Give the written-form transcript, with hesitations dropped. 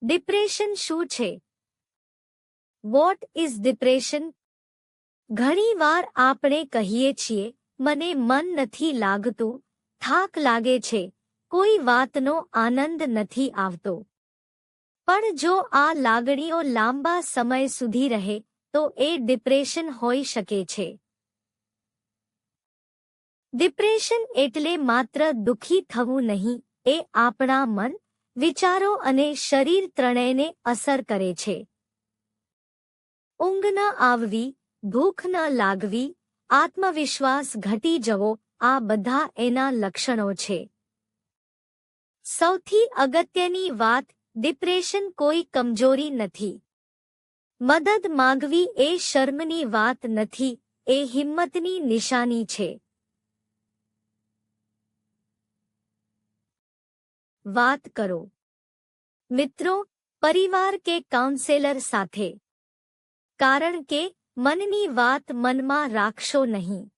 Depression શું છે? What is depression? ઘણીવાર આપણે કહીએ છીએ, મને મન નથી લાગતું, થાક લાગે છે, કોઈ વાતનો આનંદ નથી આવતો. પણ જો આ લાગણીઓ લાંબા સમય સુધી રહે તો એ ડિપ્રેશન હોઈ શકે છે. ડિપ્રેશન એટલે માત્ર દુઃખી થવું નહીં, એ આપણા મન, વિચારો અને શરીર ત્રણેયને અસર કરે છે. ઊંઘ ન આવવી, ભૂખ ન લાગવી, આત્મવિશ્વાસ ઘટી જવો, આ બધા એના લક્ષણો છે. સૌથી અગત્યની વાત, ડિપ્રેશન કોઈ કમજોરી નથી. મદદ માંગવી એ શર્મની વાત નથી, એ હિંમતની નિશાની છે. વાત કરો મિત્રો, પરિવાર કે કાઉન્સેલર સાથે. કારણ કે મનની વાત મનમાં રાખશો નહીં.